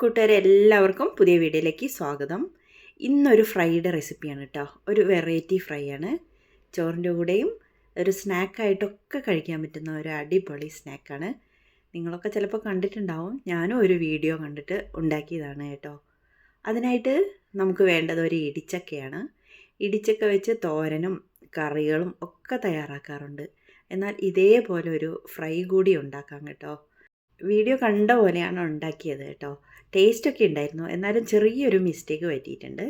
കൂട്ടുകാരെ എല്ലാവർക്കും പുതിയ വീഡിയോയിലേക്ക് സ്വാഗതം. ഇന്നൊരു ഫ്രൈഡ് റെസിപ്പിയാണ് കേട്ടോ. ഒരു വെറൈറ്റി ഫ്രൈ ആണ്. ചോറിൻ്റെ കൂടെയും ഒരു സ്നാക്കായിട്ടൊക്കെ കഴിക്കാൻ പറ്റുന്ന ഒരു അടിപൊളി സ്നാക്കാണ്. നിങ്ങളൊക്കെ ചിലപ്പോൾ കണ്ടിട്ടുണ്ടാവും. ഞാനും ഒരു വീഡിയോ കണ്ടിട്ട് ഉണ്ടാക്കിയതാണ് കേട്ടോ. അതിനായിട്ട് നമുക്ക് വേണ്ടത് ഒരു ഇടിച്ചക്കയാണ്. ഇടിച്ചക്ക വെച്ച് തോരനും കറികളും ഒക്കെ തയ്യാറാക്കാറുണ്ട്. എന്നാൽ ഇതേപോലെ ഒരു ഫ്രൈ കൂടി ഉണ്ടാക്കാം കേട്ടോ. വീഡിയോ കണ്ട പോലെയാണ് ഉണ്ടാക്കിയത് കേട്ടോ. ടേസ്റ്റൊക്കെ ഉണ്ടായിരുന്നു, എന്നാലും ചെറിയൊരു മിസ്റ്റേക്ക് പറ്റിയിട്ടുണ്ട്.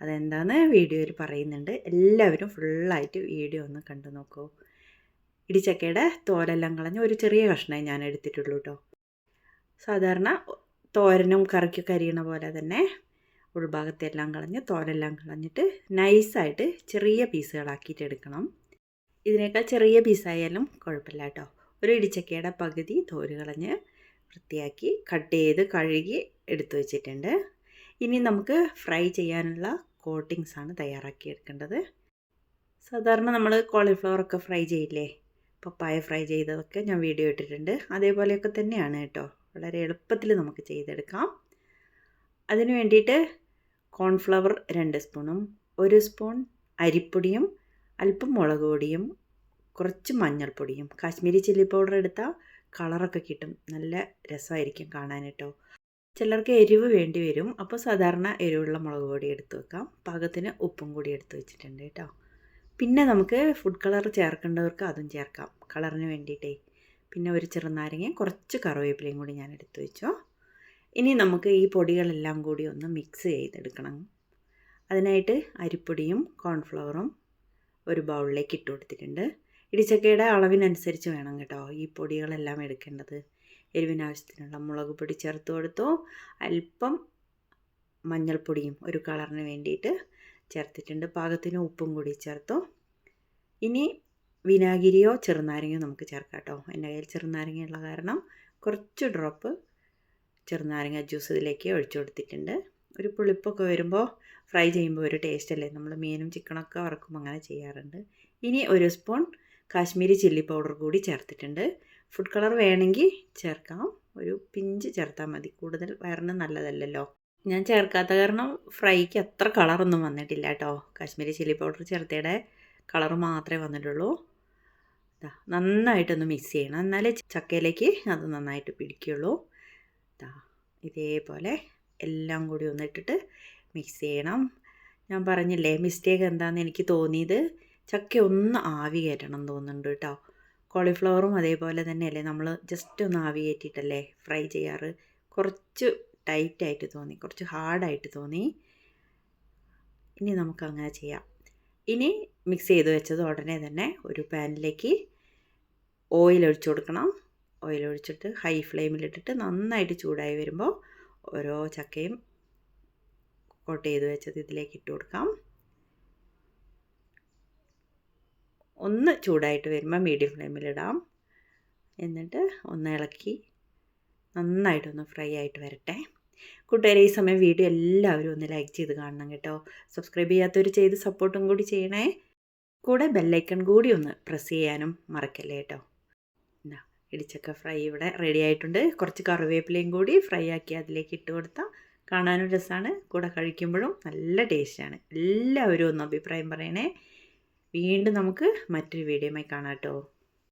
അതെന്താണെന്ന് വീഡിയോയിൽ പറയുന്നുണ്ട്. എല്ലാവരും ഫുള്ളായിട്ട് വീഡിയോ ഒന്ന് കണ്ടു നോക്കൂ. ഇടിച്ചക്കയുടെ തോലെല്ലാം കളഞ്ഞ് ഒരു ചെറിയ കഷ്ണമേ ഞാൻ എടുത്തിട്ടുള്ളൂ കേട്ടോ. സാധാരണ തോരനും കറിക്കൊക്കെ അരിയണ പോലെ തന്നെ ഉൾഭാഗത്തെല്ലാം കളഞ്ഞ് തോലെല്ലാം കളഞ്ഞിട്ട് നൈസായിട്ട് ചെറിയ പീസുകളാക്കിയിട്ട് എടുക്കണം. ഇതിനേക്കാൾ ചെറിയ പീസായാലും കുഴപ്പമില്ല കേട്ടോ. ഒരു ഇടിച്ചക്കയുടെ പകുതി തോല് കളഞ്ഞ് വൃത്തിയാക്കി കട്ട് ചെയ്ത് കഴുകി എടുത്തു വച്ചിട്ടുണ്ട്. ഇനി നമുക്ക് ഫ്രൈ ചെയ്യാനുള്ള കോട്ടിങ്സാണ് തയ്യാറാക്കി എടുക്കേണ്ടത്. സാധാരണ നമ്മൾ കോളിഫ്ലവറൊക്കെ ഫ്രൈ ചെയ്യില്ലേ, പപ്പായ ഫ്രൈ ചെയ്തതൊക്കെ ഞാൻ വീഡിയോ ഇട്ടിട്ടുണ്ട്. അതേപോലെയൊക്കെ തന്നെയാണ് കേട്ടോ. വളരെ എളുപ്പത്തിൽ നമുക്ക് ചെയ്തെടുക്കാം. അതിന് വേണ്ടിയിട്ട് കോൺഫ്ലവർ 2 സ്പൂണും 1 സ്പൂൺ അരിപ്പൊടിയും അല്പം മുളക് പൊടിയും കുറച്ച് മഞ്ഞൾപ്പൊടിയും കാശ്മീരി ചില്ലി പൗഡർ എടുത്താൽ കളറൊക്കെ കിട്ടും, നല്ല രസമായിരിക്കും കാണാൻ കേട്ടോ. ചിലർക്ക് എരിവ് വേണ്ടി വരും, അപ്പോൾ സാധാരണ എരിവുള്ള മുളക് പൊടി എടുത്ത് വെക്കാം. പാകത്തിന് ഉപ്പും കൂടി എടുത്ത് വെച്ചിട്ടുണ്ട് കേട്ടോ. പിന്നെ നമുക്ക് ഫുഡ് കളർ ചേർക്കേണ്ടവർക്ക് അതും ചേർക്കാം, കളറിന് വേണ്ടിയിട്ടേ. പിന്നെ ഒരു ചെറുനാരങ്ങയും കുറച്ച് കറിവേപ്പിലയും കൂടി ഞാൻ എടുത്ത് വെച്ചോ. ഇനി നമുക്ക് ഈ പൊടികളെല്ലാം കൂടി ഒന്ന് മിക്സ് ചെയ്തെടുക്കണം. അതിനായിട്ട് അരിപ്പൊടിയും കോൺഫ്ലവറും ഒരു ബൗളിലേക്ക് ഇട്ട് കൊടുത്തിട്ടുണ്ട്. ഇടിച്ചക്കയുടെ അളവിനനുസരിച്ച് വേണം കേട്ടോ ഈ പൊടികളെല്ലാം എടുക്കേണ്ടത്. എരിവിനാവശ്യത്തിനുള്ള മുളക് പൊടി ചേർത്ത് കൊടുത്തു. അല്പം മഞ്ഞൾപ്പൊടിയും ഒരു കളറിന് വേണ്ടിയിട്ട് ചേർത്തിട്ടുണ്ട്. പാകത്തിന് ഉപ്പും കൂടി ചേർത്തു. ഇനി വിനാഗിരിയോ ചെറുനാരങ്ങയോ നമുക്ക് ചേർക്കാം കേട്ടോ. എൻ്റെ കയ്യിൽ ചെറുനാരങ്ങയുള്ള കാരണം കുറച്ച് ഡ്രോപ്പ് ചെറുനാരങ്ങ ജ്യൂസ് ഇതിലേക്ക് ഒഴിച്ചു കൊടുത്തിട്ടുണ്ട്. ഒരു പുളിപ്പൊക്കെ വരുമ്പോൾ ഫ്രൈ ചെയ്യുമ്പോൾ ഒരു ടേസ്റ്റ് അല്ലേ. നമ്മൾ മീനും ചിക്കനൊക്കെ വറക്കുമ്പോൾ അങ്ങനെ ചെയ്യാറുണ്ട്. ഇനി 1 സ്പൂൺ കാശ്മീരി ചില്ലി പൗഡർ കൂടി ചേർത്തിട്ടുണ്ട്. ഫുഡ് കളർ വേണമെങ്കിൽ ചേർക്കാം, ഒരു പിഞ്ച് ചേർത്താൽ മതി, കൂടുതൽ വയറിന് നല്ലതല്ലല്ലോ. ഞാൻ ചേർക്കാത്ത കാരണം ഫ്രൈക്ക് അത്ര കളറൊന്നും വന്നിട്ടില്ല കേട്ടോ. കാശ്മീരി ചില്ലി പൗഡർ ചേർത്തയുടെ കളർ മാത്രമേ വന്നിട്ടുള്ളൂ. നന്നായിട്ടൊന്ന് മിക്സ് ചെയ്യണം, എന്നാലേ ചക്കയിലേക്ക് അത് നന്നായിട്ട് പിടിക്കുള്ളൂ. ഇതേപോലെ എല്ലാം കൂടി ഒന്ന് ഇട്ടിട്ട് മിക്സ് ചെയ്യണം. ഞാൻ പറഞ്ഞില്ലേ മിസ്റ്റേക്ക് എന്താണെന്ന് എനിക്ക് തോന്നിയത്, ചക്ക ഒന്ന് ആവി കയറ്റണം തോന്നുന്നുണ്ട് കേട്ടോ. കോളിഫ്ലവറും അതേപോലെ തന്നെയല്ലേ, നമ്മൾ ജസ്റ്റ് ഒന്ന് ആവി കയറ്റിയിട്ടല്ലേ ഫ്രൈ ചെയ്യാറ്. കുറച്ച് ടൈറ്റായിട്ട് തോന്നി, കുറച്ച് ഹാർഡായിട്ട് തോന്നി. ഇനി നമുക്കങ്ങനെ ചെയ്യാം. ഇനി മിക്സ് ചെയ്ത് വെച്ചത് ഉടനെ തന്നെ ഒരു പാനിലേക്ക് ഓയിൽ ഒഴിച്ചു കൊടുക്കണം. ഓയിൽ ഒഴിച്ചിട്ട് ഹൈ ഫ്ലെയിമിലിട്ടിട്ട് നന്നായിട്ട് ചൂടായി വരുമ്പോൾ ഓരോ ചക്കയും കോട്ട് ചെയ്ത് വെച്ചത് ഇതിലേക്ക് ഇട്ട് കൊടുക്കാം. ഒന്ന് ചൂടായിട്ട് വരുമ്പോൾ മീഡിയം ഫ്ലെയിമിലിടാം. എന്നിട്ട് ഒന്ന് ഇളക്കി നന്നായിട്ടൊന്ന് ഫ്രൈ ആയിട്ട് വരട്ടെ. കൂട്ടുകാരെ, ഈ സമയം വീഡിയോ എല്ലാവരും ഒന്ന് ലൈക്ക് ചെയ്ത് കാണണം കേട്ടോ. സബ്സ്ക്രൈബ് ചെയ്യാത്തവർ ചെയ്ത് സപ്പോർട്ടും കൂടി ചെയ്യണേ. കൂടെ ബെല്ലൈക്കൺ കൂടി ഒന്ന് പ്രസ് ചെയ്യാനും മറക്കല്ലേ കേട്ടോ. ഇടിച്ചക്ക ഫ്രൈ ഇവിടെ റെഡി ആയിട്ടുണ്ട്. കുറച്ച് കറിവേപ്പിലയും കൂടി ഫ്രൈ ആക്കി അതിലേക്ക് ഇട്ട് കൊടുത്താൽ കാണാനും രസമാണ്, കൂടെ കഴിക്കുമ്പോഴും നല്ല ടേസ്റ്റാണ്. എല്ലാവരും ഒന്ന് അഭിപ്രായം പറയണേ. വീണ്ടും നമുക്ക് മറ്റൊരു വീഡിയോയുമായി കാണാം കേട്ടോ.